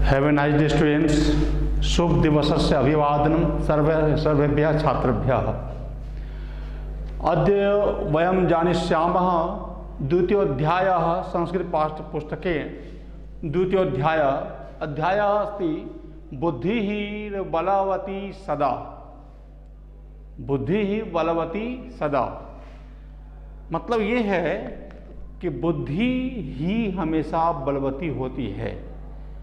Have a nice day students. शुभ दिवसस्य अभिवादनं सर्वेभ्यः छात्रेभ्यः। अद्य वयं जानिष्यामः द्वितीयोऽध्यायः संस्कृतपाठ्यपुस्तके अध्यायः अस्ति बुद्धिः बलवती सदा। बुद्धिः बलवती सदा मतलब ये है कि बुद्धि ही हमेशा बलवती होती है।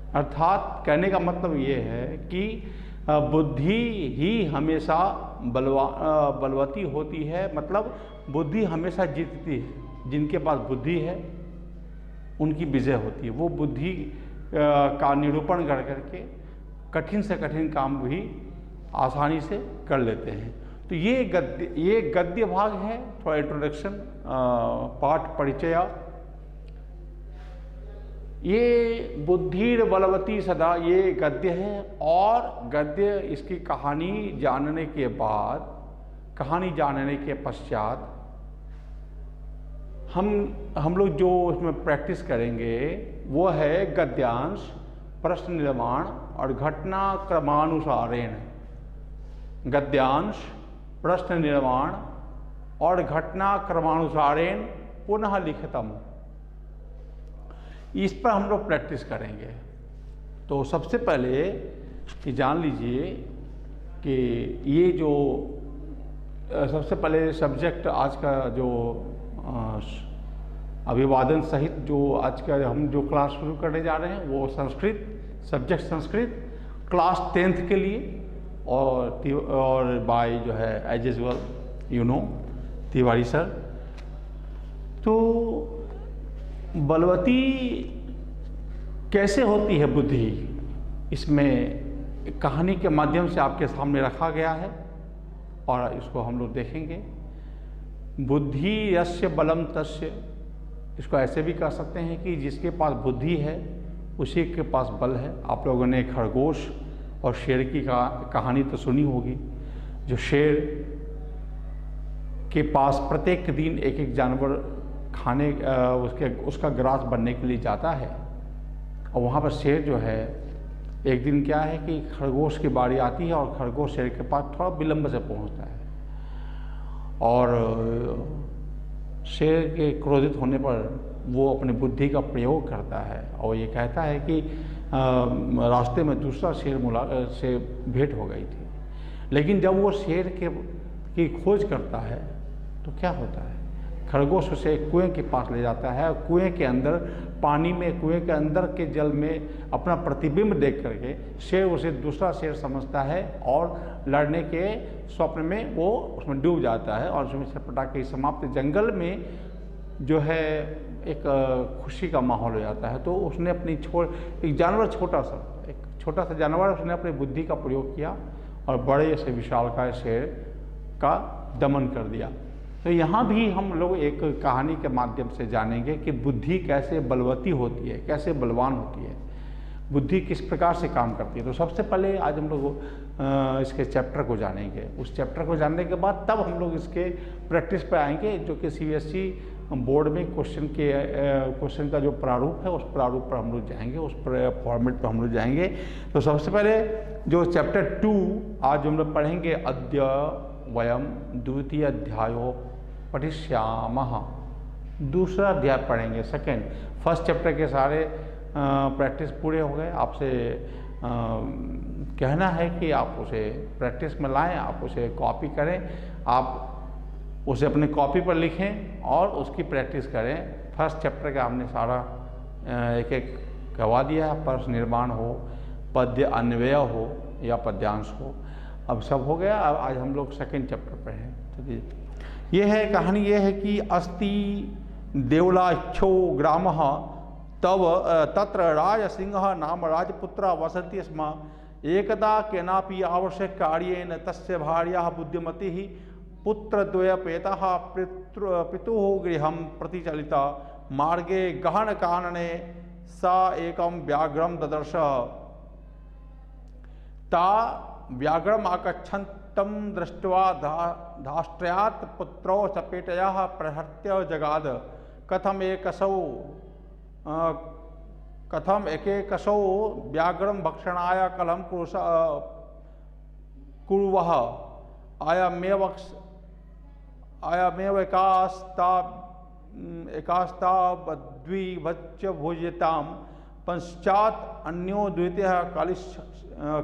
अर्थात कहने का मतलब ये है कि बुद्धि ही हमेशा बलवती होती है, मतलब बुद्धि हमेशा जीतती है। जिनके पास बुद्धि है उनकी विजय होती है। वो बुद्धि का निरूपण कर करके कठिन से कठिन काम भी आसानी से कर लेते हैं। तो ये गद्य भाग है, थोड़ा इंट्रोडक्शन, पाठ परिचय। ये बुद्धिर बलवती सदा ये गद्य है, और गद्य इसकी कहानी जानने के पश्चात हम लोग जो इसमें प्रैक्टिस करेंगे वो है गद्यांश, प्रश्न निर्माण और घटना क्रमानुसारेण। गद्यांश, प्रश्न निर्माण और घटना क्रमानुसारेण पुनः लिखितम, इस पर हम लोग प्रैक्टिस करेंगे। तो सबसे पहले ये जान लीजिए कि ये जो सबसे पहले सब्जेक्ट आज का जो अभिवादन सहित जो आज का हम जो क्लास शुरू करने जा रहे हैं वो Sanskrit, subject Sanskrit, class 10th के लिए, और बाय जो है एज यूजुअल तिवारी सर। तो बलवती कैसे होती है बुद्धि, इसमें कहानी के माध्यम से आपके सामने रखा गया है और इसको हम लोग देखेंगे। बुद्धि यस्य बलम तस्य, इसको ऐसे भी कह सकते हैं कि जिसके पास बुद्धि है उसी के पास बल है। आप लोगों ने खरगोश और शेर की कहानी तो सुनी होगी। जो शेर के पास प्रत्येक दिन एक एक जानवर खाने उसका ग्रास बनने के लिए जाता है, और वहाँ पर शेर जो है, एक दिन क्या है कि खरगोश की बारी आती है और खरगोश शेर के पास थोड़ा विलंब से पहुँचता है, और शेर के क्रोधित होने पर वो अपनी बुद्धि का प्रयोग करता है और ये कहता है कि रास्ते में दूसरा शेर से भेंट हो गई थी। लेकिन जब वो शेर की खोज करता है तो क्या होता है, खरगोश उसे एक कुएं के पास ले जाता है। कुएं के अंदर पानी में, कुएं के अंदर के जल में अपना प्रतिबिंब देख करके शेर उसे दूसरा शेर समझता है और लड़ने के स्वप्न में वो उसमें डूब जाता है और उसमें छटपटा के समाप्त। जंगल में जो है एक खुशी का माहौल हो जाता है। तो उसने अपनी एक जानवर, छोटा सा जानवर, उसने अपनी बुद्धि का प्रयोग किया और बड़े से विशालकाय शेर का दमन कर दिया। तो यहाँ भी हम लोग एक कहानी के माध्यम से जानेंगे कि बुद्धि कैसे बलवती होती है, कैसे बलवान होती है, बुद्धि किस प्रकार से काम करती है। तो सबसे पहले आज हम लोग इसके चैप्टर को जानेंगे। उस चैप्टर को जानने के बाद तब हम लोग इसके प्रैक्टिस पर आएंगे, जो कि CBSE बोर्ड में क्वेश्चन का जो प्रारूप है उस प्रारूप पर हम लोग जाएंगे, उस फॉर्मेट पर हम लोग जाएंगे। तो सबसे पहले जो चैप्टर 2 आज हम लोग पढ़ेंगे, अद्य वयम द्वितीय अध्यायो पठिष्यामः। दूसरा अध्याय पढ़ेंगे, फर्स्ट चैप्टर के सारे प्रैक्टिस पूरे हो गए। आपसे कहना है कि आप उसे प्रैक्टिस में लाएं, आप उसे कॉपी करें, आप उसे अपने कॉपी पर लिखें और उसकी प्रैक्टिस करें। फर्स्ट चैप्टर का हमने सारा एक एक करवा दिया है। प्रश्न निर्माण हो, पद्य अन्वय हो या पद्यांश हो, अब सब हो गया। अब आज हम लोग सेकंड चैप्टर पर हैं। तो ये है कहानी, ये है कि अस्ति देवलाख्यो ग्रामः तत्र राजसिंहः नाम राजपुत्रः वसति स्म। एकदा केनापि आवश्यक कार्येन तस्य भार्या बुद्धिमतिः पुत्रद्वयपेतः पितुः गृहं प्रतिचलिता। मार्गे गहनकानने सा एकं व्याघ्रं ददर्श। ता व्याघ्रम आगच्छन्तं दृष्ट्वा धाष्ट्र्यात् पुत्रौ सपेटयः प्रहृत्य जगाद। कथम एकसौ कथम एकैकशो व्याघ्रम भक्षणाय कलम कुर्वः अयमेव एकास्तावद्विभच्य भोज्यतां पश्चात अन्यो द्वितीयः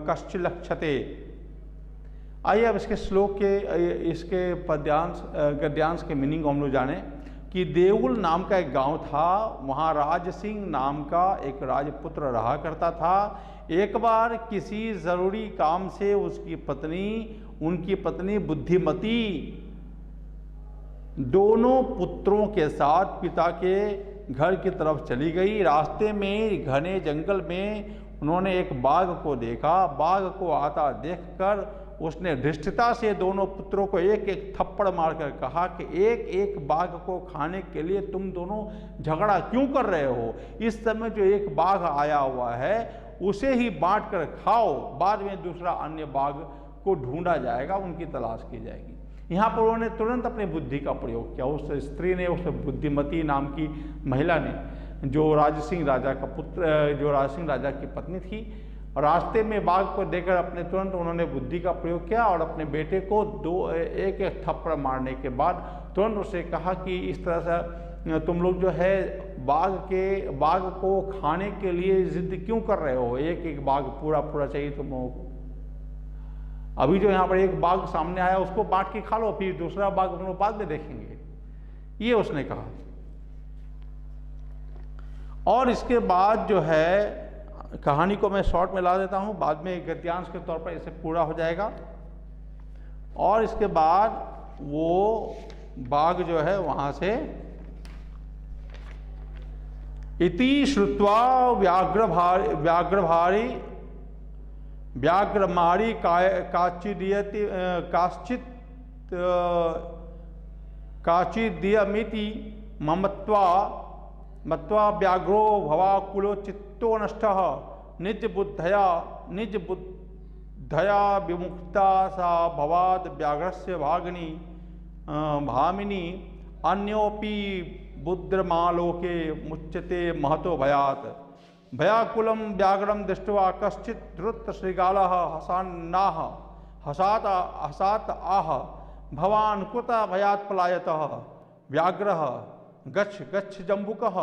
कश्चिल्लक्ष्यते। आइए अब इसके श्लोक के इसके पद्यांश गद्यांश के मीनिंग को हम लोग जानें कि देउल नाम का एक गांव था, वहाँ राज सिंह नाम का एक राजपुत्र रहा करता था। एक बार किसी ज़रूरी काम से उनकी पत्नी बुद्धिमती दोनों पुत्रों के साथ पिता के घर की तरफ चली गई। रास्ते में घने जंगल में उन्होंने एक बाघ को देखा। बाघ को आता देखकर उसने धृष्टता से दोनों पुत्रों को एक एक थप्पड़ मारकर कहा कि एक एक बाघ को खाने के लिए तुम दोनों झगड़ा क्यों कर रहे हो? इस समय जो एक बाघ आया हुआ है उसे ही बांट कर खाओ, बाद में दूसरा अन्य बाघ को ढूंढा जाएगा, उनकी तलाश की जाएगी। यहाँ पर उन्होंने तुरंत अपनी बुद्धि का प्रयोग किया। उस स्त्री ने, उस बुद्धिमती नाम की महिला ने, जो राजसिंह राजा की पत्नी थी, रास्ते में बाघ को देखकर अपने तुरंत उन्होंने बुद्धि का प्रयोग किया और अपने बेटे को एक एक थप्पड़ मारने के बाद तुरंत उसे कहा कि इस तरह से तुम लोग जो है बाघ को खाने के लिए जिद क्यों कर रहे हो? एक एक बाघ पूरा चाहिए तुम लोगों को। अभी जो यहाँ पर एक बाघ सामने आया उसको बांट के खा लो, फिर दूसरा बाघ हम लोग बाद में देखेंगे, ये उसने कहा। और इसके बाद जो है कहानी को मैं शॉर्ट में ला देता हूँ, बाद में गद्यांश के तौर पर इसे पूरा हो जाएगा। और इसके बाद वो बाघ जो है वहाँ से इति श्रुत्वा व्याघ्रमारी काचिदीयमिति मत्वा व्याघ्रो भवाकुलो चित्तो नष्टः निज बुद्धया विमुक्ता सा भवाद व्याघ्रस्य भामिनी अन्योपि बुद्धिमालोके मुच्यते महतो भयात्। भयाकुलं व्याघ्रं दृष्ट्वा कश्चित् धृत श्रीगालः हसात आह भवान् कुतः भयात् पलायतः? व्याघ्रः गच्छ जम्बुकः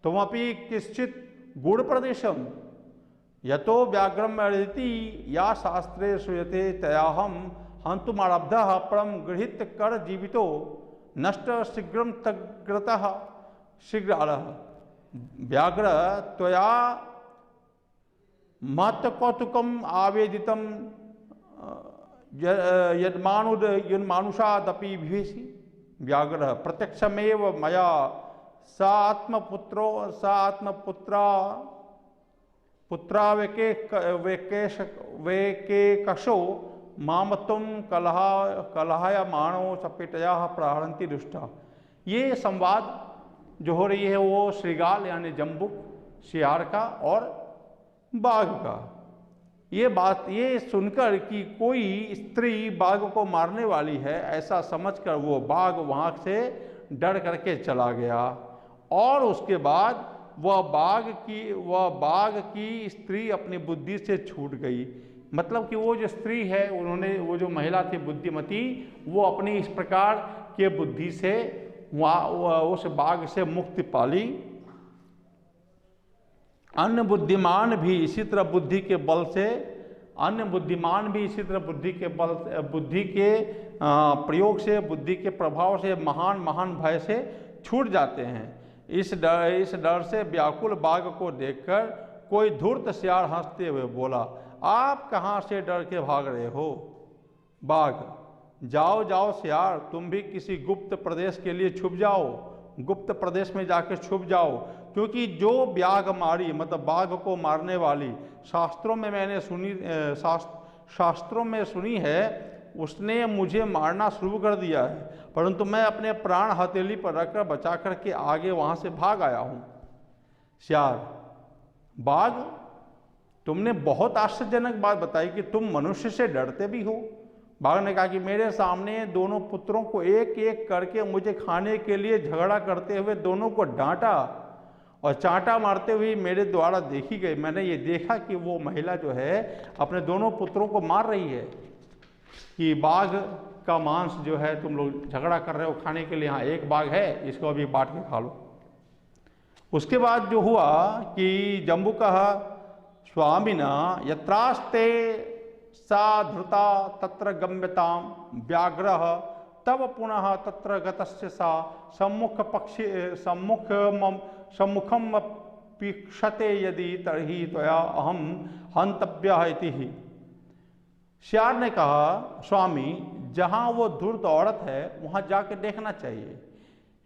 त्वमपि किश्चित् गूढ़प्रदेशं यतो व्याघ्रम अदिति या शास्त्रे श्रूयते तयाहं हन्तुमारब्धः परं गृहीत कर जीवितो नष्ट शीघ्रं तग्रतः शीघ्रालः। व्याघ्र त्वया महत्कौतुकम् आवेदितं यन्मानुषादपि विभेषि। व्याघ्र प्रत्यक्षमेव मया सा आत्मपुत्रा वेकेकशो मामत्वं कलहायमानो चपेटया प्रहरन्ति दुष्टा। ये संवाद जो हो रही है वो श्रीगाल यानी जम्बुक शियार का और बाघ का। ये सुनकर कि कोई स्त्री बाघ को मारने वाली है ऐसा समझकर वो बाघ वहाँ से डर करके चला गया। और उसके बाद वह बाघ की स्त्री अपनी बुद्धि से छूट गई। मतलब कि वो जो स्त्री है वो जो महिला थी बुद्धिमती, वो अपनी इस प्रकार के बुद्धि से उस बाघ से मुक्ति पाली। अन्य बुद्धिमान भी इसी तरह बुद्धि के बल से बुद्धि के प्रयोग से, बुद्धि के प्रभाव से, महान भय से छूट जाते हैं। इस डर से व्याकुल बाघ को देखकर कोई धूर्त सियार हंसते हुए बोला, आप कहाँ से डर के भाग रहे हो? बाघ, जाओ सियार, तुम भी किसी गुप्त प्रदेश के लिए छुप जाओ, गुप्त प्रदेश में जाकर छुप जाओ, क्योंकि जो व्याघ मारी मतलब बाघ को मारने वाली शास्त्रों में सुनी है उसने मुझे मारना शुरू कर दिया है, परंतु मैं अपने प्राण हथेली पर रखकर बचा करके आगे वहाँ से भाग आया हूँ। सियार, बाघ, तुमने बहुत आश्चर्यजनक बात बताई कि तुम मनुष्य से डरते भी हो। बाघ ने कहा कि मेरे सामने दोनों पुत्रों को एक एक करके मुझे खाने के लिए झगड़ा करते हुए दोनों को डांटा और चांटा मारते हुए मेरे द्वारा देखी गई। मैंने ये देखा कि वो महिला जो है अपने दोनों पुत्रों को मार रही है कि बाघ का मांस जो है तुम लोग झगड़ा कर रहे हो खाने के लिए, हाँ एक बाघ है, इसको अभी बांट के खा लो। उसके बाद जो हुआ कि जम्बुकः स्वामिना यत्रास्ते सा धृता तत्र गम्यताम व्याघ्रः तब पुनः तत्र गतस्य सा सम्मुखम पीक्षते यदि तर्हि त्वया अहम हंतव्यः इति ही। श्यार ने कहा, स्वामी जहाँ वो धूर्त औरत है वहाँ जाकर देखना चाहिए।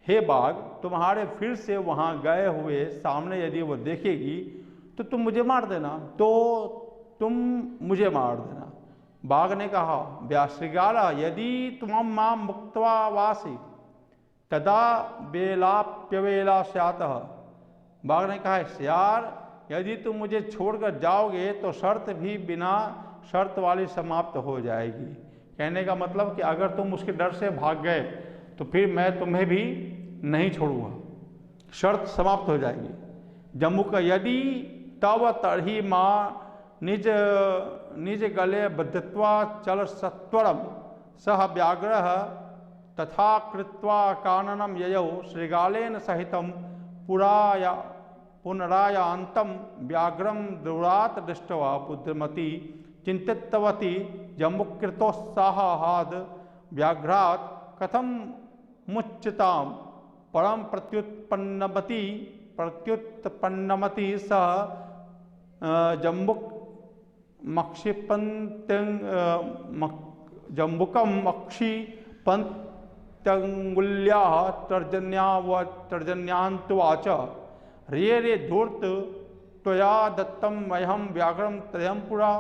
हे बाघ, तुम्हारे फिर से वहाँ गए हुए सामने यदि वो देखेगी तो तुम मुझे मार देना, तो तुम मुझे मार देना। बाघ ने कहा, व्याश्रृगाला यदि तुम मां मुक्त्वा वासी तदा बेलाप्यवेला स्यातः। बाघ ने कहा, श्यार यदि तुम मुझे छोड़कर जाओगे तो शर्त भी बिना शर्त वाली समाप्त हो जाएगी। कहने का मतलब कि अगर तुम उसके डर से भाग गए तो फिर मैं तुम्हें भी नहीं छोड़ूंगा, शर्त समाप्त हो जाएगी। जम्बुक यदि तव तर्हि मां निज गले बद्धत्वा चल सत्वरम सह व्याघ्रः तथा कृत्वा काननम ययौ श्रृगालेन सहितं पुनरायान्तं व्याघ्रम दूरात् दृष्ट्वा बुद्धिमती चिंतितवती जम्बुकृतोत्साहाद् व्याघ्रात् कथम मुच्यतां परम प्रत्युत्पन्नमति सह जम्बुकम मक्षिपन्त्यंगुल्याः तर्जन्यान्तुवाच रे रे धूर्त त्वया दत्तम मह्यं व्याघ्रं त्रयं पुरा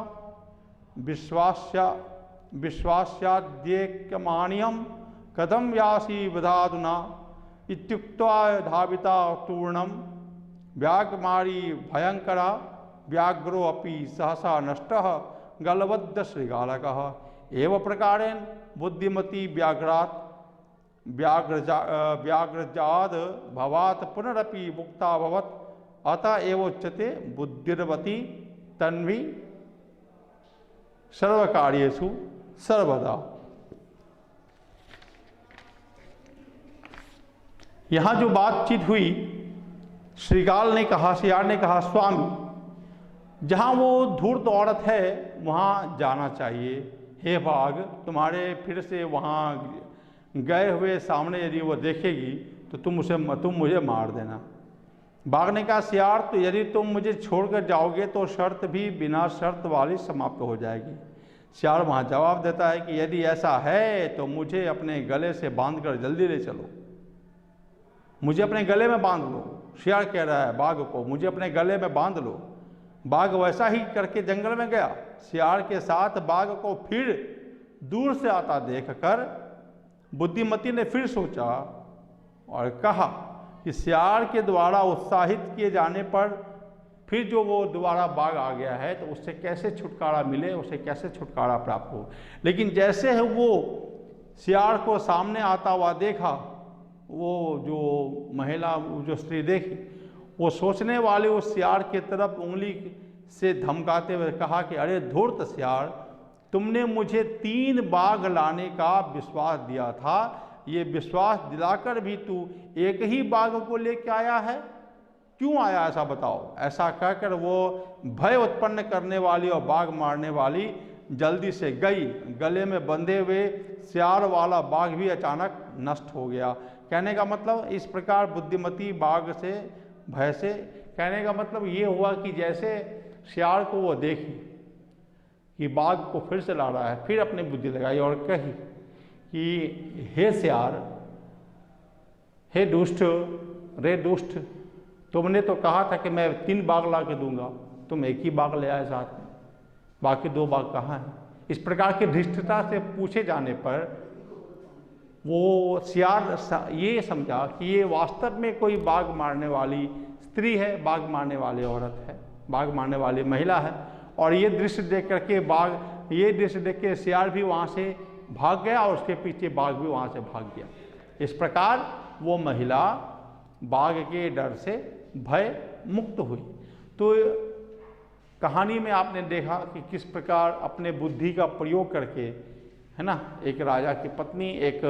विश्वास्याद्येकमाण्यं कथं यासि वधाधुना इत्युक्त्वा धाविता तूर्णं व्याघ्रमारी भयंकरा व्याघ्रो अपि सहसा नष्टः गलवद्ध श्रृगालकः। एव प्रकारेण बुद्धिमती व्याघ्रात् व्याघ्रजाद भवात् पुनरपि मुक्ता भवत्। अतः एव उच्यते बुद्धिर्वती तन्वी सर्वकार्येषु सर्वदा। यहाँ जो बातचीत हुई, श्रृगाल ने कहा, श्यार ने कहा, स्वामी जहाँ वो धूर्त औरत है वहाँ जाना चाहिए। हे बाघ, तुम्हारे फिर से वहाँ गए हुए सामने यदि वो देखेगी तो तुम मुझे मार देना। बाघ ने कहा, श्यार तो यदि तुम मुझे छोड़कर जाओगे तो शर्त भी बिना शर्त वाली समाप्त हो जाएगी। श्यार वहाँ जवाब देता है कि यदि ऐसा है तो मुझे अपने गले से बांधकर जल्दी ले चलो, मुझे अपने गले में बांध लो। श्यार कह रहा है बाघ को, मुझे अपने गले में बांध लो। बाघ वैसा ही करके जंगल में गया। श्यार के साथ बाघ को फिर दूर से आता देखकर बुद्धिमती ने फिर सोचा और कहा कि श्यार के द्वारा उत्साहित किए जाने पर फिर जो वो दोबारा बाघ आ गया है तो उससे कैसे छुटकारा मिले, उसे कैसे छुटकारा प्राप्त हो। लेकिन जैसे है वो श्यार को सामने आता हुआ देखा, वो जो महिला, जो स्त्री देखी, वो सोचने वाले उस श्यार की तरफ उंगली से धमकाते हुए कहा कि अरे धूर्त श्यार, तुमने मुझे 3 बाघ लाने का विश्वास दिया था, ये विश्वास दिलाकर भी तू एक ही बाघ को लेकर आया है, क्यों आया ऐसा बताओ। ऐसा कहकर वो भय उत्पन्न करने वाली और बाघ मारने वाली जल्दी से गई। गले में बंधे हुए श्यार वाला बाघ भी अचानक नष्ट हो गया। कहने का मतलब इस प्रकार बुद्धिमती बाघ से भय से, कहने का मतलब ये हुआ कि जैसे श्यार को वो देखी कि बाघ को फिर से ला रहा है, फिर अपनी बुद्धि लगाई और कही कि हे श्यार, हे दुष्ट, रे दुष्ट, तुमने तो कहा था कि मैं 3 बाघ ला के दूंगा, तुम एक ही बाघ ले आए साथ में, बाकी 2 बाघ कहाँ हैं। इस प्रकार की धृष्टता से पूछे जाने पर वो श्यार ये समझा कि ये वास्तव में कोई बाघ मारने वाली स्त्री है, बाघ मारने वाली औरत है, बाघ मारने वाली महिला है। और ये दृश्य देख करके ये दृश्य देख के श्यार भी वहाँ से भाग गया और उसके पीछे बाघ भी वहाँ से भाग गया। इस प्रकार वो महिला बाघ के डर से भय मुक्त हुई। तो कहानी में आपने देखा कि किस प्रकार अपने बुद्धि का प्रयोग करके, है ना, एक राजा की पत्नी, एक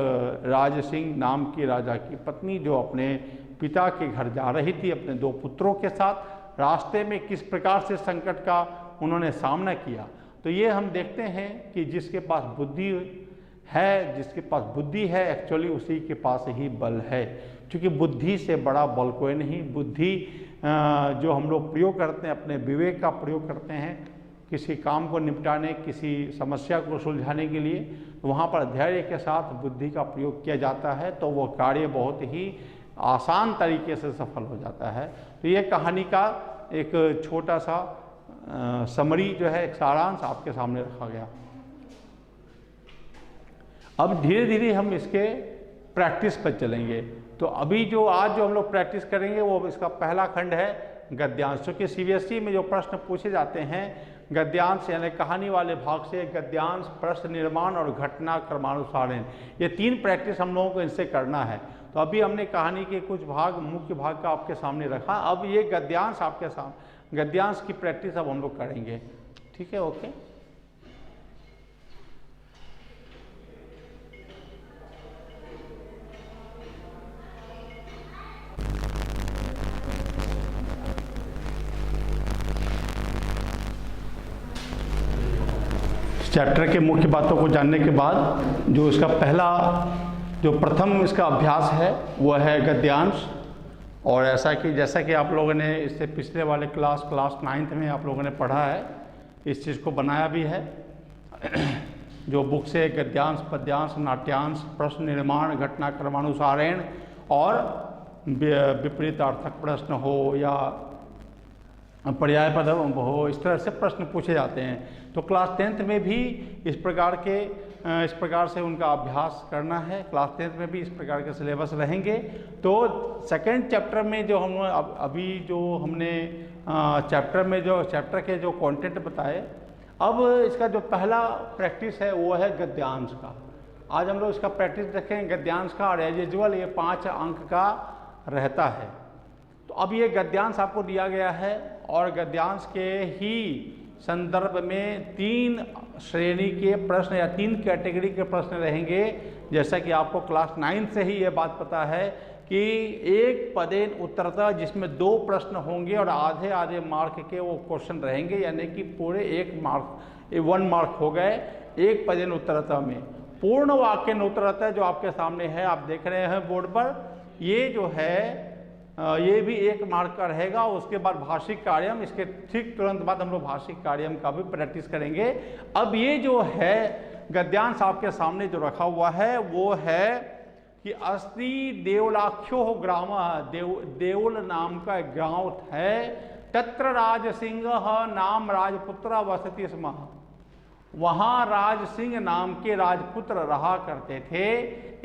राज सिंह नाम की राजा की पत्नी जो अपने पिता के घर जा रही थी अपने 2 पुत्रों के साथ, रास्ते में किस प्रकार से संकट का उन्होंने सामना किया। तो ये हम देखते हैं कि जिसके पास बुद्धि है, जिसके पास बुद्धि है, एक्चुअली उसी के पास ही बल है, क्योंकि बुद्धि से बड़ा बल कोई नहीं। बुद्धि जो हम लोग प्रयोग करते हैं, अपने विवेक का प्रयोग करते हैं किसी काम को निपटाने, किसी समस्या को सुलझाने के लिए, तो वहाँ पर धैर्य के साथ बुद्धि का प्रयोग किया जाता है, तो वो कार्य बहुत ही आसान तरीके से सफल हो जाता है। तो ये कहानी का एक छोटा सा समरी जो है, एक सारांश आपके सामने रखा गया। अब धीरे धीरे हम इसके प्रैक्टिस पर चलेंगे। तो अभी जो आज जो हम लोग प्रैक्टिस करेंगे वो इसका पहला खंड है गद्यांश, क्योंकि सीबीएसई में जो प्रश्न पूछे जाते हैं गद्यांश यानी कहानी वाले भाग से, गद्यांश, प्रश्न निर्माण और घटना क्रमानुसारण, ये 3 प्रैक्टिस हम लोगों को इनसे करना है। तो अभी हमने कहानी के कुछ भाग, मुख्य भाग का आपके सामने रखा, अब ये गद्यांश आपके सामने, गद्यांश की प्रैक्टिस अब हम लोग करेंगे। ठीक है, ओके। चैप्टर के मुख्य बातों को जानने के बाद जो इसका पहला, जो प्रथम इसका अभ्यास है वो है गद्यांश। और ऐसा कि जैसा कि आप लोगों ने इससे पिछले वाले क्लास 9th में आप लोगों ने पढ़ा है, इस चीज़ को बनाया भी है जो बुक से गद्यांश, पद्यांश, नाट्यांश, प्रश्न निर्माण, घटना क्रमानुसारण और विपरीतार्थक प्रश्न हो या पर्याय पद हो, इस तरह से प्रश्न पूछे जाते हैं। तो क्लास 10th में भी इस प्रकार से उनका अभ्यास करना है। क्लास 10th में भी इस प्रकार के सिलेबस रहेंगे। तो सेकंड चैप्टर में जो हम अभी जो हमने चैप्टर के जो कंटेंट बताए, अब इसका जो पहला प्रैक्टिस है वो है गद्यांश का। आज हम लोग इसका प्रैक्टिस देखें गद्यांश का, और एज यूजुअल ये 5 अंक का रहता है। तो अब ये गद्यांश आपको दिया गया है और गद्यांश के ही संदर्भ में 3 श्रेणी के प्रश्न या 3 कैटेगरी के प्रश्न रहेंगे। जैसा कि आपको क्लास 9 से ही ये बात पता है कि एक पदेन उत्तरतः, जिसमें 2 प्रश्न होंगे और आधे आधे मार्क के वो क्वेश्चन रहेंगे, यानी कि पूरे 1 मार्क हो गए एक पदेन उत्तरतः में। पूर्ण वाक्य उत्तरतः जो आपके सामने है, आप देख रहे हैं बोर्ड पर, ये जो है ये भी 1 मार्क का रहेगा। उसके बाद भाषिक कार्यम, इसके ठीक तुरंत बाद हम लोग भाषिक कार्यम का भी प्रैक्टिस करेंगे। अब ये जो है गद्यांश आपके सामने जो रखा हुआ है वो है कि अस्ति देवलाख्यो ग्राम, देवल नाम का एक गांव है, तत्र राज सिंह नाम राजपुत्र वसति स्म, वहाँ राज सिंह नाम के राजपुत्र रहा करते थे।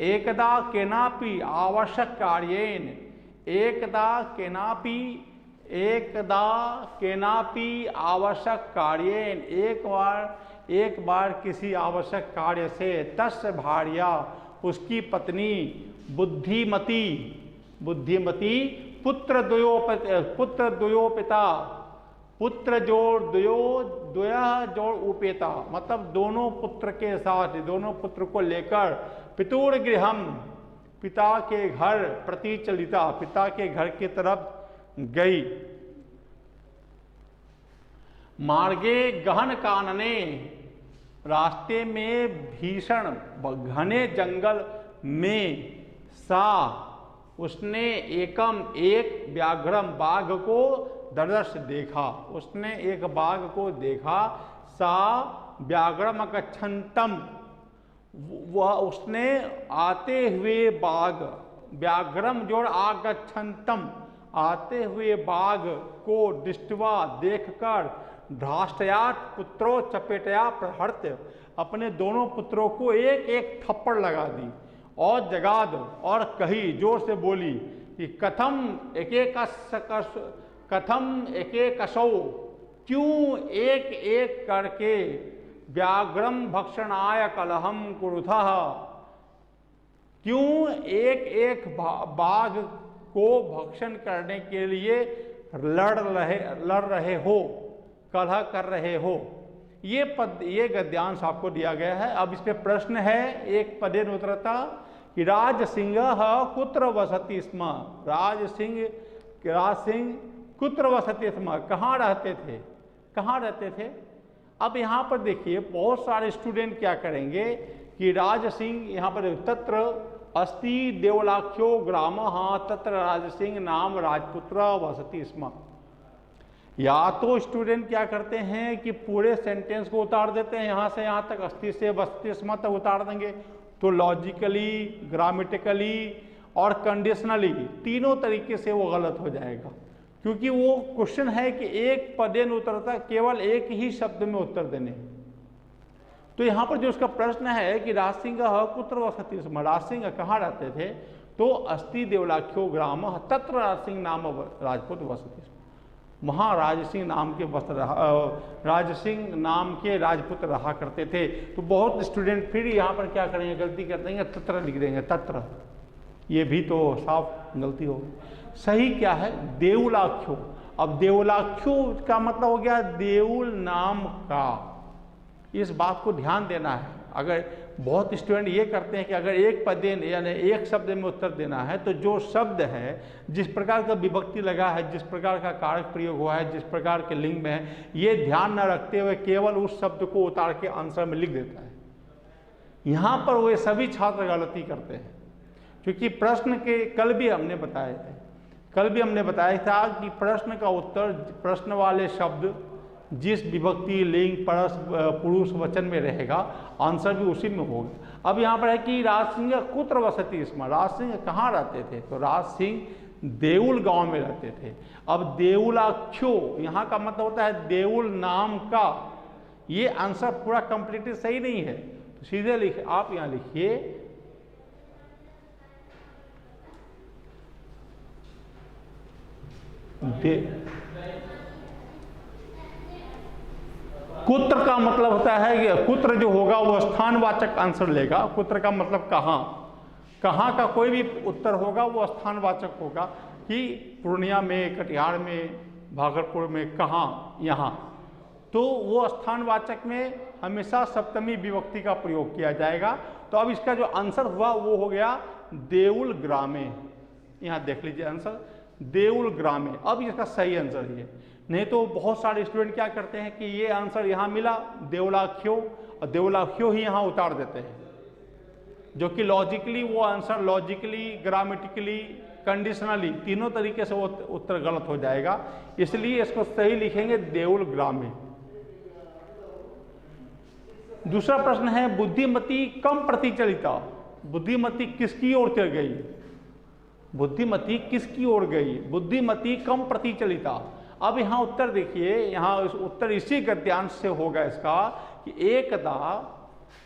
एकदा केनापि आवश्यक कार्येन, एकदा केनापि आवश्यक कार्येन, एक बार किसी आवश्यक कार्य से, तस्य भार्या उसकी पत्नी, बुद्धिमती पुत्र द्वयो पिता, पुत्र जोड़ उपेता, मतलब दोनों पुत्र के साथ, दोनों पुत्र को लेकर पितुर गृहम, पिता के घर, प्रति चलिता, पिता के घर की तरफ गई। मार्गे गहन कानने, रास्ते में भीषण घने जंगल में, सा उसने एक व्याघ्रम बाघ को दर्दश देखा, उसने एक बाघ को देखा। सा व्याघ्रम गच्छन्तम, वह उसने आते हुए बाघ, व्याघ्रम जोड़ आगच्छन्तम, आते हुए बाघ को दृष्टवा देखकर, ध्राष्टयात पुत्रो चपेटया प्रहर्त्य, अपने दोनों पुत्रों को एक एक थप्पड़ लगा दी और जगाद, और कही, जोर से बोली कि कथम एक कसौ, क्यों एक एक करके व्याघ्रम भक्षणाय कलहम कुरुथः, क्यों एक एक बाघ को भक्षण करने के लिए लड़ रहे हो, कलह कर रहे हो। ये गद्यांश आपको दिया गया है। अब इस पे प्रश्न है, एक पदेन उत्तरता कि राज सिंह कुत्र वसति स्म। राज सिंह कुत्र वसति स्म, कहाँ रहते थे, कहाँ रहते थे। अब यहाँ पर देखिए बहुत सारे स्टूडेंट क्या करेंगे कि राज सिंह, यहाँ पर तत्र अस्ति देवलाख्यो ग्राम, तत्र राज सिंह नाम राजपुत्र वसति स्म। या तो स्टूडेंट क्या करते हैं कि पूरे सेंटेंस को उतार देते हैं, यहाँ से यहाँ तक अस्ति से वसति स्म तक उतार देंगे, तो लॉजिकली, ग्रामेटिकली और कंडीशनली तीनों तरीके से वो गलत हो जाएगा, क्योंकि वो क्वेश्चन है कि एक पदेन उत्तरता, केवल एक ही शब्द में उत्तर देने। तो यहाँ पर जो उसका प्रश्न है कि राज सिंह कुत्र वसति स्म, राज सिंह कहाँ रहते थे, तो अस्ति देवलाख्यो ग्राम तत्र राज सिंह नाम राजपुत्र वसति स्म। वहाँ राज सिंह नाम के राज सिंह नाम के राजपुत्र रहा करते थे। तो बहुत स्टूडेंट फिर यहाँ पर क्या करेंगे, गलती कर देंगे, तत्र लिख देंगे, तत्र। ये भी तो साफ गलती होगी। सही क्या है, देवलाख्यो। अब देवलाख्यो का मतलब हो गया देउल नाम का। इस बात को ध्यान देना है। अगर बहुत स्टूडेंट ये करते हैं कि अगर एक पदेन यानी एक शब्द में उत्तर देना है, तो जो शब्द है, जिस प्रकार का विभक्ति लगा है, जिस प्रकार का कारक प्रयोग हुआ है, जिस प्रकार के लिंग में है, ये ध्यान न रखते हुए केवल उस शब्द को उतार के आंसर में लिख देता है। यहाँ पर वे सभी छात्र गलती करते हैं, क्योंकि प्रश्न के कल भी हमने बताया था कि प्रश्न का उत्तर, प्रश्न वाले शब्द जिस विभक्ति, लिंग, परस, पुरुष वचन में रहेगा, आंसर भी उसी में होगा। अब यहाँ पर है कि राज सिंह कुत्र वसति स्म, राज सिंह कहाँ रहते थे, तो राज सिंह देउल गांव में रहते थे। अब देउलाख्यो यहाँ का मतलब होता है देउल नाम का। ये आंसर पूरा कंप्लीटली सही नहीं है, तो सीधे आप यहाँ लिखिए कुत्र का मतलब होता है कि कुत्र जो होगा वो स्थानवाचक आंसर लेगा। कुत्र का मतलब कहाँ, कहाँ का कोई भी उत्तर होगा वो स्थानवाचक होगा, कि पूर्णिया में, कटिहार में, भागलपुर में, कहाँ, यहाँ। तो वो स्थानवाचक में हमेशा सप्तमी विभक्ति का प्रयोग किया जाएगा। तो अब इसका जो आंसर हुआ वो हो गया देउल ग्रामे। यहाँ देख लीजिए आंसर, देउल ग्रामे। अब इसका सही आंसर ये, नहीं तो बहुत सारे स्टूडेंट क्या करते हैं कि ये आंसर यहाँ मिला देवलाख्यो, और देवलाख्यो ही यहाँ उतार देते हैं, जो कि लॉजिकली वो आंसर, लॉजिकली, ग्रामेटिकली, कंडीशनली तीनों तरीके से वो उत्तर गलत हो जाएगा। इसलिए इसको सही लिखेंगे देउल ग्रामे। दूसरा प्रश्न है बुद्धिमती कम प्रतिचलिता। बुद्धिमती किसकी ओर चल गई, बुद्धिमती किसकी ओर गई, बुद्धिमती कम प्रतिचलिता। अब यहाँ उत्तर देखिए, यहाँ उत्तर इसी गद्यांश से होगा इसका कि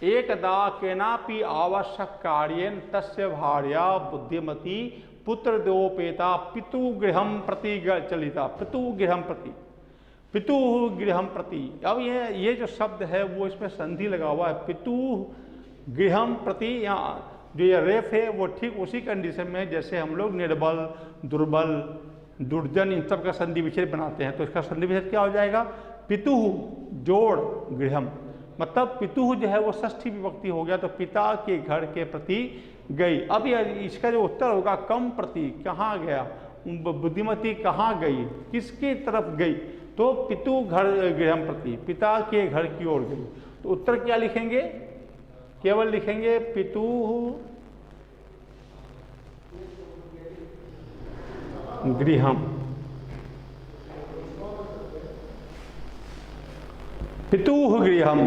एकदा केनापि आवश्यक कार्येन तस्य भार्या बुद्धिमती पुत्र देवोपेता पितुगृहं प्रति चलिता। पितुगृहं प्रति। अब ये जो शब्द है वो इसमें संधि लगा हुआ है, पितुगृहं प्रति। यहाँ जो ये रेफ है वो ठीक उसी कंडीशन में जैसे हम लोग निर्बल, दुर्बल, दुर्जन, इन सब का संधि विच्छेद बनाते हैं। तो इसका संधि विच्छेद क्या हो जाएगा, पितुः जोड़ गृहम, मतलब पितुः जो है वो षष्ठी विभक्ति हो गया, तो पिता के घर के प्रति गई। अब इसका जो उत्तर होगा कम प्रति, कहाँ गया, बुद्धिमती कहाँ गई, किसकी तरफ गई, तो पितु घर गृहम प्रति, पिता के घर की ओर गई। तो उत्तर क्या लिखेंगे, केवल लिखेंगे पितुः गृहम, पितुः गृहम,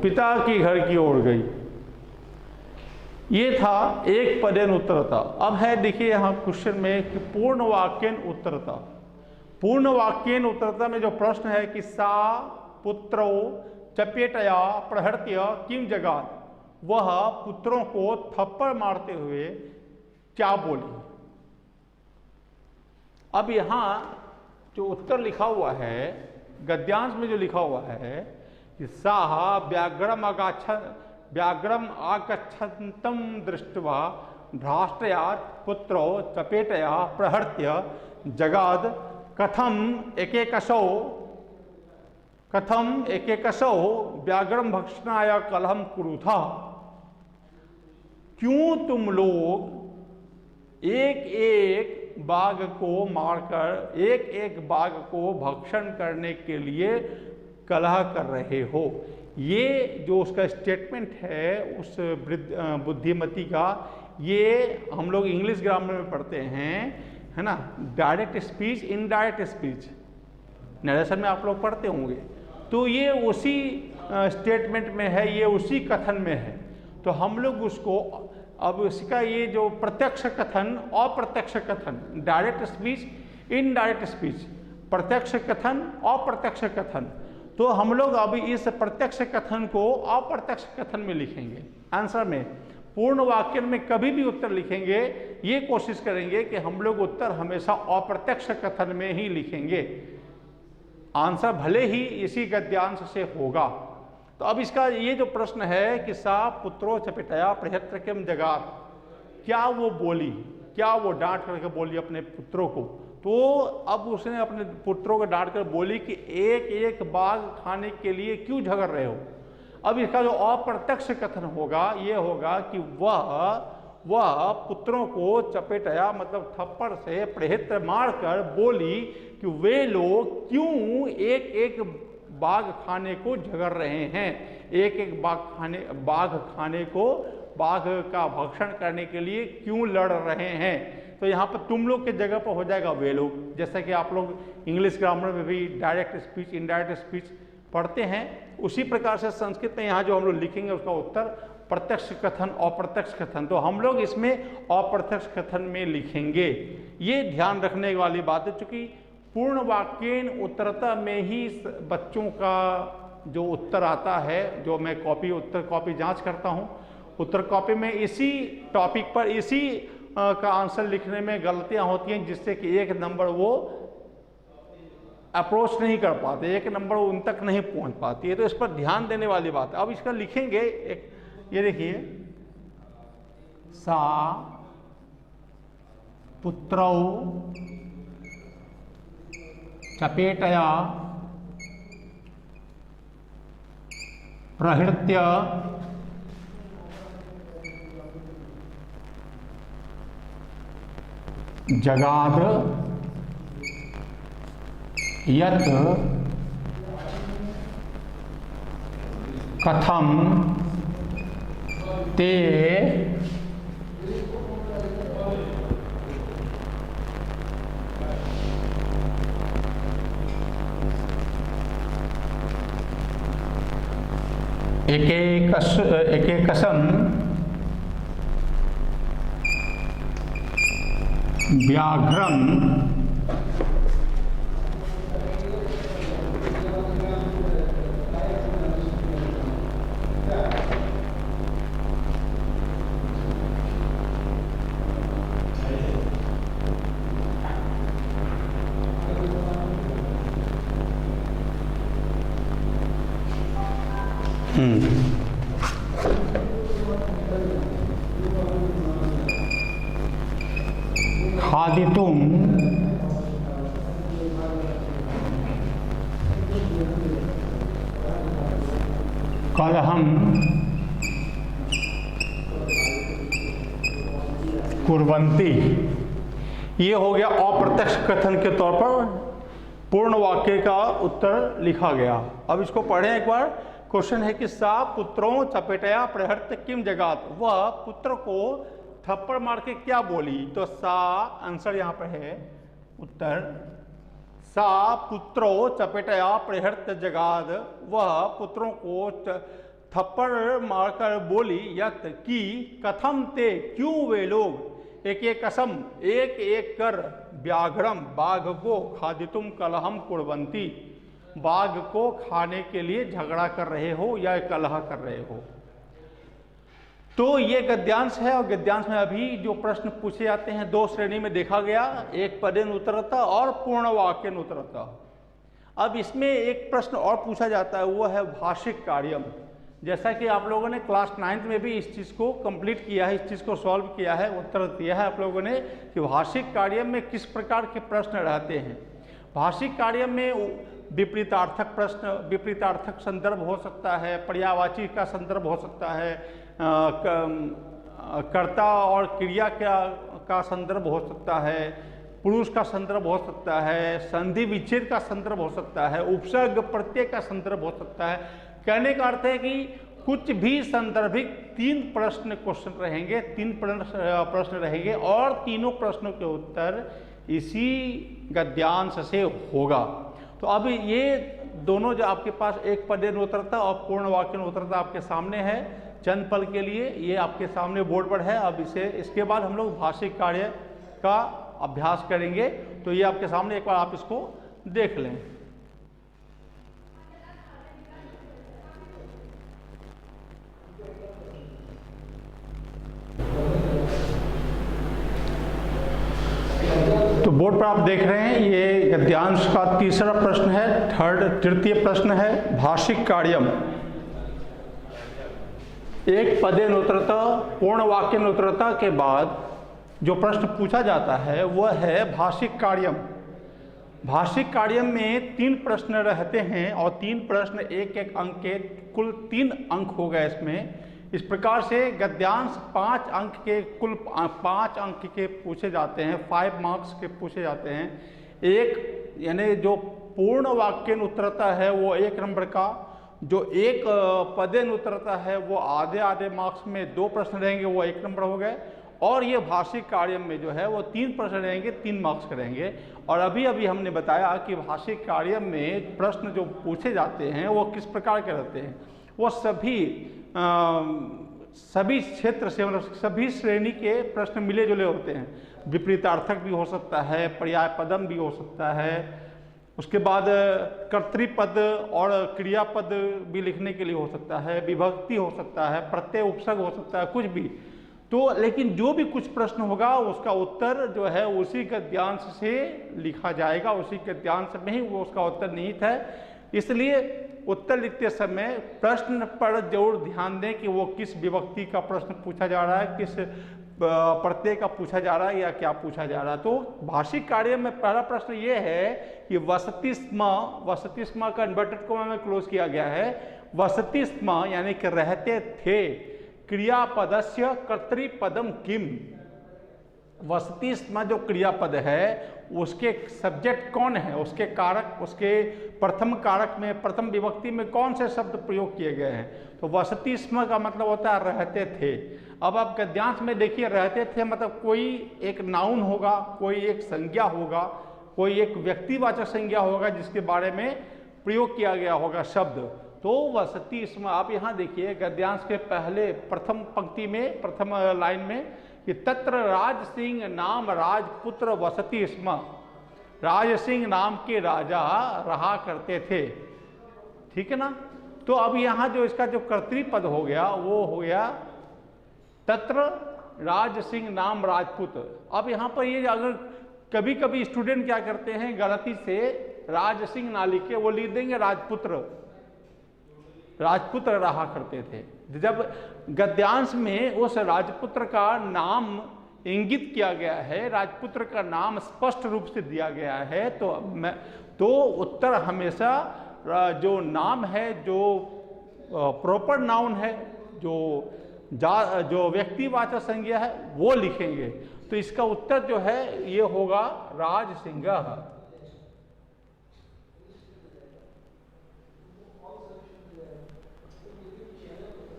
पिता के घर की ओर गई। ये था एक पदेन उत्तरता। अब है देखिए यहाँ क्वेश्चन में कि पूर्ण वाक्यन उत्तरता। पूर्ण वाक्यन उत्तरता में जो प्रश्न है कि सा पुत्रो चपेटया प्रहृत्य किम जगात, वह पुत्रों को थप्पड़ मारते हुए क्या बोली। अब यहाँ जो उत्तर लिखा हुआ है गद्यांश में, जो लिखा हुआ है कि साहा व्याघ्रम आगच्छन्तम दृष्ट्वा भ्राष्ट्रयात् पुत्रो चपेटया प्रहृत्य जगाद कथम एकेकशौ व्याघ्रम भक्षणाय कलहम कुरुथा। क्यों तुम लोग एक एक बाघ को मारकर एक एक बाघ को भक्षण करने के लिए कलह कर रहे हो। ये जो उसका स्टेटमेंट है उस बुद्धिमती का, ये हम लोग इंग्लिश ग्रामर में पढ़ते हैं, है ना, direct speech indirect speech, narration में आप लोग पढ़ते होंगे। तो ये उसी स्टेटमेंट में है, ये उसी कथन में है। तो हम लोग उसको अब इसका ये जो प्रत्यक्ष कथन अप्रत्यक्ष कथन, डायरेक्ट स्पीच इनडायरेक्ट स्पीच, प्रत्यक्ष कथन अप्रत्यक्ष कथन, तो हम लोग अभी इस प्रत्यक्ष कथन को अप्रत्यक्ष कथन में लिखेंगे। आंसर में पूर्ण वाक्य में कभी भी उत्तर लिखेंगे ये कोशिश करेंगे कि हम लोग उत्तर हमेशा अप्रत्यक्ष कथन में ही लिखेंगे। आंसर भले ही इसी गद्यांश से होगा। तो अब इसका ये जो प्रश्न है कि सा पुत्रो चपेटया प्रहृत्य किम जगात, क्या वो बोली, क्या वो डांट करके बोली अपने पुत्रों को। तो अब उसने अपने पुत्रों को डांट कर बोली कि एक एक बाघ खाने के लिए क्यों झगड़ रहे हो। अब इसका जो अप्रत्यक्ष कथन होगा ये होगा कि वह पुत्रों को चपेटया मतलब थप्पड़ से प्रहृत्य मारकर बोली कि वे लोग क्यों एक एक बाघ खाने को झगड़ रहे हैं, एक एक बाघ खाने को, बाघ का भक्षण करने के लिए क्यों लड़ रहे हैं। तो यहाँ पर तुम लोग के जगह पर हो जाएगा वे लोग, जैसा कि आप लोग इंग्लिश ग्रामर में भी डायरेक्ट स्पीच इनडायरेक्ट स्पीच पढ़ते हैं, उसी प्रकार से संस्कृत में यहाँ जो हम लोग लिखेंगे उसका उत्तर प्रत्यक्ष कथन अप्रत्यक्ष कथन। तो हम लोग इसमें अप्रत्यक्ष कथन में लिखेंगे, ये ध्यान रखने वाली बात है। चूंकि पूर्ण वाक्येन उत्तरता में ही बच्चों का जो उत्तर आता है, जो मैं उत्तर कॉपी जांच करता हूं, उत्तर कॉपी में इसी टॉपिक पर इसी का आंसर लिखने में गलतियां होती हैं, जिससे कि एक नंबर वो अप्रोच नहीं कर पाते, एक नंबर उन तक नहीं पहुंच पाती है। तो इस पर ध्यान देने वाली बात है। अब इसका लिखेंगे एक, ये देखिए, सा पुत्रौ चपेटया प्रहृत्य जगाद यत् कथम ते एकेकसं व्याघ्रम खादितुम कलहम कुर्वन्ति। ये हो गया अप्रत्यक्ष कथन के तौर पर पूर्ण वाक्य का उत्तर लिखा गया। अब इसको पढ़ें एक बार। क्वेश्चन है कि सा पुत्रों चपेटया प्रहृत्य किम जगात, वह पुत्र को थप्पड़ मार के क्या बोली। तो सा आंसर यहाँ पर है उत्तर, सा पुत्रो चपेटया प्रहृत्य जगाद, वह पुत्रों को थप्पड़ मारकर बोली यत कि कथम ते क्यों वे लोग एक एक कसम एक एक कर व्याघ्रम बाघ को खादितुम कलहम कुर्वन्ति, बाघ को खाने के लिए झगड़ा कर रहे हो या कलह कर रहे हो। तो ये गद्यांश है और गद्यांश में अभी जो प्रश्न पूछे जाते हैं दो श्रेणी में देखा गया, एक पदेन उत्तरता और पूर्ण वाक्यन उत्तरता। अब इसमें एक प्रश्न और पूछा जाता है, वो है भाषिक कार्यम। जैसा कि आप लोगों ने क्लास 9th में भी इस चीज़ को कंप्लीट किया है, इस चीज़ को सॉल्व किया है, उत्तर दिया है आप लोगों ने कि भाषिक कार्य में किस प्रकार के प्रश्न रहते हैं। भाषिक कार्य में विपरीतार्थक प्रश्न, विपरीतार्थक संदर्भ हो सकता है, पर्यायवाची का संदर्भ हो सकता है, कर्ता और क्रिया का संदर्भ हो सकता है, पुरुष का संदर्भ हो सकता है, संधि विच्छेद का संदर्भ हो सकता है, उपसर्ग प्रत्यय का संदर्भ हो सकता है। कहने का अर्थ है कि कुछ भी संदर्भिक 3 प्रश्न क्वेश्चन रहेंगे, 3 प्रश्न रहेंगे और तीनों प्रश्नों के उत्तर इसी गद्यांश से होगा। तो अब ये दोनों जो आपके पास एक पदेन उत्तरता और पूर्ण वाक्य उत्तरता आपके सामने है, चंद पल के लिए ये आपके सामने बोर्ड पर है। अब इसके बाद हम लोग भाषिक कार्य का अभ्यास करेंगे। तो ये आपके सामने एक बार आप इसको देख लें। तो बोर्ड पर आप देख रहे हैं ये गद्यांश का तीसरा प्रश्न है, तृतीय प्रश्न है, भाषिक कार्यम। एक पदेन उत्तरता पूर्ण वाक्यन उत्तरता के बाद जो प्रश्न पूछा जाता है वह है भाषिक कार्यम। भाषिक कार्यम में 3 प्रश्न रहते हैं और 3 प्रश्न एक एक अंक के, कुल 3 अंक हो गए इसमें। इस प्रकार से गद्यांश 5 अंक के, कुल 5 अंक के पूछे जाते हैं, 5 मार्क्स के पूछे जाते हैं। एक यानी जो पूर्ण वाक्यन उत्तरता है वो 1 नंबर का, जो एक पदेन उत्तरता है वो आधे मार्क्स में 2 प्रश्न रहेंगे, वो 1 नंबर हो गए। और ये भाषिक कार्य में जो है वो 3 प्रश्न रहेंगे, 3 मार्क्स के रहेंगे। और अभी हमने बताया कि भाषिक कार्य में प्रश्न जो पूछे जाते हैं वो किस प्रकार के रहते हैं। वो सभी क्षेत्र से, मतलब सभी श्रेणी के प्रश्न मिले जुले होते हैं। विपरीतार्थक भी हो सकता है, पर्याय पदम भी हो सकता है, उसके बाद कर्तृपद और क्रियापद भी लिखने के लिए हो सकता है, विभक्ति हो सकता है, प्रत्यय उपसर्ग हो सकता है, कुछ भी। तो लेकिन जो भी कुछ प्रश्न होगा उसका उत्तर जो है उसी गद्यांश से लिखा जाएगा, उसी गद्यांश में ही वो उसका उत्तर निहित है। इसलिए उत्तर लिखते समय प्रश्न पर जरूर ध्यान दें कि वो किस विभक्ति का प्रश्न पूछा जा रहा है, किस प्रत्यय का पूछा जा रहा है या क्या पूछा जा रहा है। तो भाषिक कार्य में पहला प्रश्न ये है कि वसति स्म का इन्वर्टेड कॉमा में क्लोज किया गया है। वसति स्म यानी कि रहते थे, क्रियापदस्य कर्तृपदम किम। वसति स्म जो क्रियापद है उसके सब्जेक्ट कौन है, उसके कारक, उसके प्रथम कारक में, प्रथम विभक्ति में कौन से शब्द प्रयोग किए गए हैं। तो वसति स्म का मतलब होता है रहते थे। अब आप गद्यांश में देखिए, रहते थे मतलब कोई एक नाउन होगा, कोई एक संज्ञा होगा, कोई एक व्यक्तिवाचक संज्ञा होगा जिसके बारे में प्रयोग किया गया होगा शब्द। तो वसति स्म, आप यहाँ देखिए गद्यांश के पहले प्रथम पंक्ति में, प्रथम लाइन में कि तत्र राज सिंह नाम राजपुत्र वसति स्म। राज सिंह नाम के राजा रहा करते थे, ठीक है ना। तो अब यहाँ जो इसका जो कर्तृपद हो गया वो हो गया तत्र राज सिंह नाम राजपुत। अब यहाँ पर ये अगर कभी कभी स्टूडेंट क्या करते हैं, गलती से राज सिंह ना लिख के वो लिख देंगे राजपुत्र, राजपुत्र रहा करते थे। जब गद्यांश में उस राजपुत्र का नाम इंगित किया गया है, राजपुत्र का नाम स्पष्ट रूप से दिया गया है, तो उत्तर हमेशा जो नाम है, जो प्रॉपर नाउन है, जो व्यक्तिवाचक संज्ञा है वो लिखेंगे। तो इसका उत्तर जो है ये होगा राज सिंह।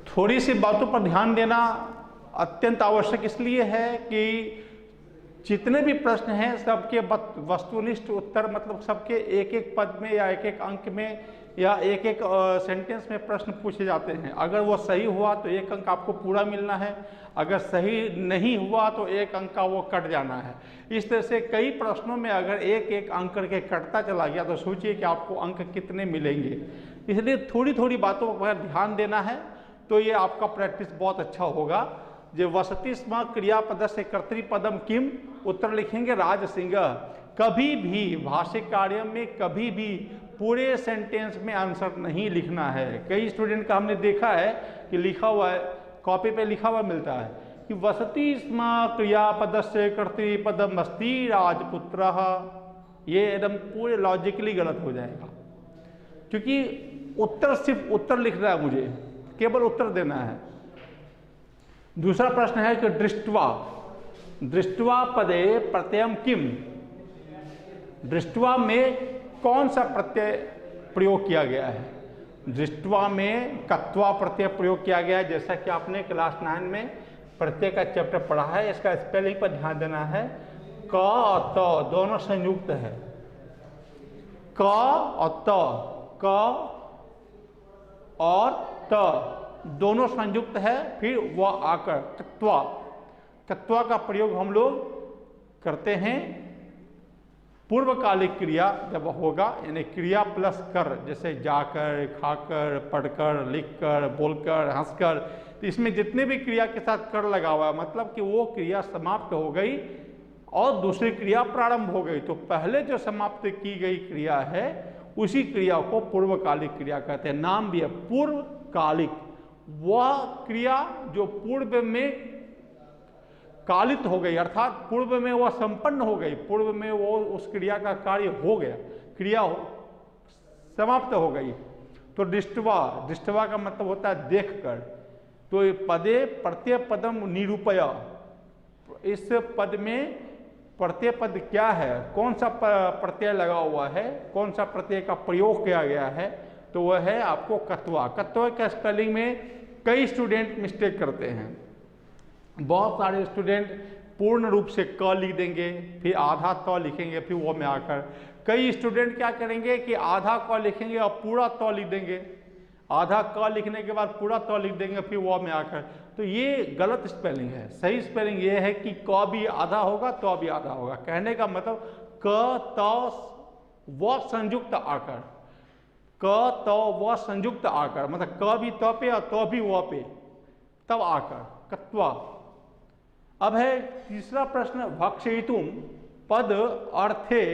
थोड़ी सी बातों पर ध्यान देना अत्यंत आवश्यक इसलिए है कि जितने भी प्रश्न हैं सबके वस्तुनिष्ठ उत्तर, मतलब सबके एक एक पद में या एक एक अंक में या एक एक सेंटेंस में प्रश्न पूछे जाते हैं। अगर वो सही हुआ तो 1 अंक आपको पूरा मिलना है, अगर सही नहीं हुआ तो 1 अंक का वो कट जाना है। इस तरह से कई प्रश्नों में अगर एक एक अंक करके कटता चला गया तो सोचिए कि आपको अंक कितने मिलेंगे। इसलिए थोड़ी थोड़ी बातों पर ध्यान देना है, तो ये आपका प्रैक्टिस बहुत अच्छा होगा। जो वसति स्म क्रियापद से कर्तृपदम किम, उत्तर लिखेंगे राज सिंह। कभी भी भाषिक कार्य में कभी भी पूरे सेंटेंस में आंसर नहीं लिखना है। कई स्टूडेंट का हमने देखा है कि लिखा हुआ है, कॉपी पे लिखा हुआ मिलता है कि वसति स्म क्रियापदस्य कर्तृपदमस्ति राजपुत्रः। ये एकदम पूरे लॉजिकली गलत हो जाएगा, क्योंकि उत्तर सिर्फ उत्तर लिखना है, मुझे केवल उत्तर देना है। दूसरा प्रश्न है कि दृष्ट्वा, दृष्ट्वा पदे प्रत्ययम किम, दृष्ट्वा में कौन सा प्रत्यय प्रयोग किया गया है। दृष्ट्वा में कत्वा प्रत्यय प्रयोग किया गया है, जैसा कि आपने क्लास 9 में प्रत्यय का चैप्टर पढ़ा है। इसका स्पेलिंग पर ध्यान देना है। क और त दोनों संयुक्त है, क और त, क और त दोनों संयुक्त है। फिर वह आकर कत्वा, कत्वा का प्रयोग हम लोग करते हैं पूर्वकालिक क्रिया जब होगा, यानी क्रिया प्लस कर, जैसे जाकर, खाकर, पढ़कर, लिखकर, बोलकर, हंसकर। तो इसमें जितने भी क्रिया के साथ कर लगा हुआ है, मतलब कि वो क्रिया समाप्त हो गई और दूसरी क्रिया प्रारंभ हो गई। तो पहले जो समाप्त की गई क्रिया है उसी क्रिया को पूर्वकालिक क्रिया कहते हैं। नाम भी है पूर्वकालिक, वह क्रिया जो पूर्व में कालित हो गई, अर्थात पूर्व में वह संपन्न हो गई, पूर्व में वो उस क्रिया का कार्य हो गया, क्रिया समाप्त हो गई। तो दृष्ट्वा, दृष्ट्वा का मतलब होता है देखकर। तो पदे प्रत्यय पदम निरूपय, इस पद में प्रत्यय पद क्या है, कौन सा प्रत्यय लगा हुआ है, कौन सा प्रत्यय का प्रयोग किया गया है, तो वह है आपको कत्वा। कत्वा का स्पेलिंग में कई स्टूडेंट मिस्टेक करते हैं। बहुत सारे स्टूडेंट पूर्ण रूप से क लिख देंगे, फिर आधा त लिखेंगे, फिर वो में आकर। कई स्टूडेंट क्या करेंगे कि आधा क लिखेंगे और पूरा त लिख देंगे, आधा क लिखने के बाद पूरा त लिख देंगे, फिर वो में आकर। तो ये गलत स्पेलिंग है। सही स्पेलिंग ये है कि क भी आधा होगा, त भी आधा होगा। कहने का मतलब क त व संयुक्त आकर, क त व संयुक्त आकर, मतलब क भी त पे और त भी व पे, तब आकर कत्वा। अब है तीसरा प्रश्न, भक्षयितुम पद अर्थे,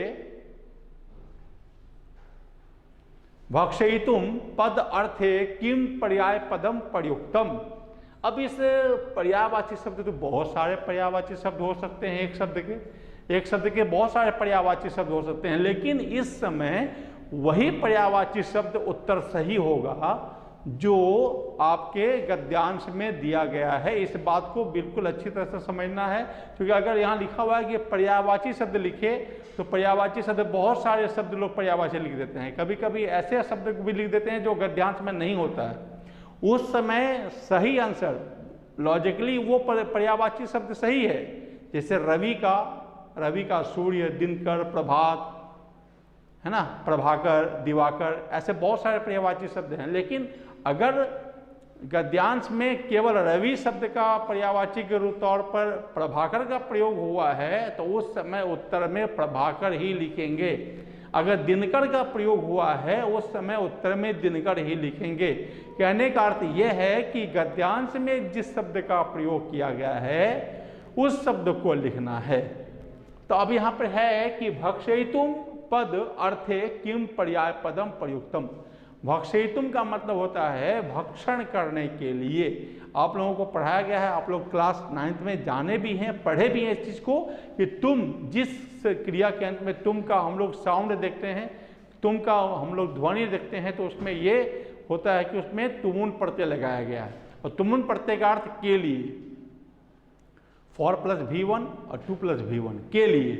भक्षयितुम पद अर्थे किम पर्याय पदम प्रयुक्तम। अब इस पर्यायवाची शब्द तो बहुत सारे पर्यायवाची शब्द हो सकते हैं, एक शब्द के बहुत सारे पर्यायवाची शब्द हो सकते हैं, लेकिन इस समय वही पर्यायवाची शब्द उत्तर सही होगा जो आपके गद्यांश में दिया गया है। इस बात को बिल्कुल अच्छी तरह से समझना है, क्योंकि अगर यहाँ लिखा हुआ है कि पर्यायवाची शब्द लिखे, तो पर्यायवाची शब्द बहुत सारे शब्द लोग पर्यायवाची लिख देते हैं। कभी कभी ऐसे शब्द भी लिख देते हैं जो गद्यांश में नहीं होता है। उस समय सही आंसर लॉजिकली वो पर्यायवाची शब्द सही है। जैसे रवि का सूर्य, दिनकर, प्रभात, है ना, प्रभाकर, दिवाकर, ऐसे बहुत सारे पर्यायवाची शब्द हैं। लेकिन अगर गद्यांश में केवल रवि शब्द का पर्यायवाची के रूप तौर पर प्रभाकर का प्रयोग हुआ है, तो उस समय उत्तर में प्रभाकर ही लिखेंगे। अगर दिनकर का प्रयोग हुआ है, उस समय उत्तर में दिनकर ही लिखेंगे। कहने का अर्थ यह है कि गद्यांश में जिस शब्द का प्रयोग किया गया है उस शब्द को लिखना है। तो अब यहाँ पर है कि भक्षयितुम पद अर्थे किम पर्याय पदम प्रयुक्तम। भक्षयितुम का मतलब होता है भक्षण करने के लिए। आप लोगों को पढ़ाया गया है, आप लोग क्लास 9th में जाने भी हैं, पढ़े भी हैं इस चीज़ को, कि तुम जिस क्रिया के अंत में तुम का हम लोग साउंड देखते हैं, तुम का हम लोग ध्वनि देखते हैं, तो उसमें ये होता है कि उसमें तुमुन प्रत्यय लगाया गया है। और तुमुन प्रत्यय का अर्थ के लिए, 4 + V1 और 2 + V1, के लिए,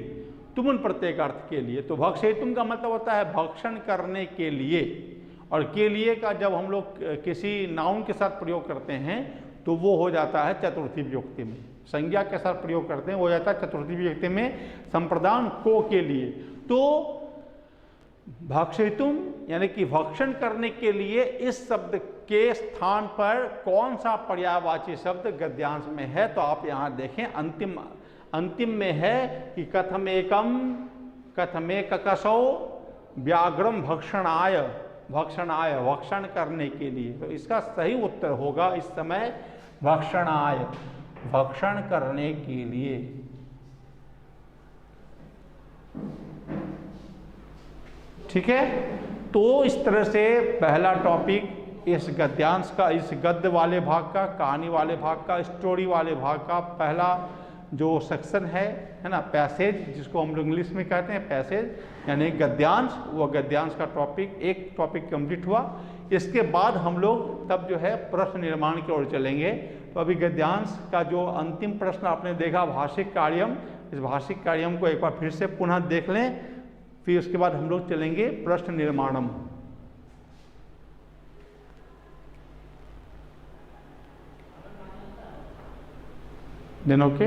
तुमुन प्रत्यय का अर्थ के लिए। तो भक्षयितुम का मतलब होता है भक्षण करने के लिए। और के लिए का जब हम लोग किसी नाउन के साथ प्रयोग करते हैं तो वो हो जाता है चतुर्थी विभक्ति में। संज्ञा के साथ प्रयोग करते हैं वो हो जाता है चतुर्थी विभक्ति में, संप्रदान को के लिए। तो भक्षयितुम यानी कि भक्षण करने के लिए इस शब्द के स्थान पर कौन सा पर्यायवाची शब्द गद्यांश में है, तो आप यहाँ देखें अंतिम में है कि कथमेककसौ व्याघ्रम भक्षणाय, भक्षण करने के लिए। तो इसका सही उत्तर होगा इस समय भक्षणाय, भक्षण करने के लिए। ठीक है। तो इस तरह से पहला टॉपिक इस गद्यांश का, इस गद्य वाले भाग का, कहानी वाले भाग का, स्टोरी वाले भाग का पहला जो सेक्शन है ना, पैसेज, जिसको हम लोग इंग्लिश में कहते हैं पैसेज, यानी गद्यांश, वो गद्यांश का टॉपिक, एक टॉपिक कंप्लीट हुआ। इसके बाद हम लोग तब जो है प्रश्न निर्माण की ओर चलेंगे। तो अभी गद्यांश का जो अंतिम प्रश्न आपने देखा, भाषिक कार्यम, इस भाषिक कार्यम को एक बार फिर से पुनः देख लें, फिर उसके बाद हम लोग चलेंगे प्रश्न निर्माणम। Then okay.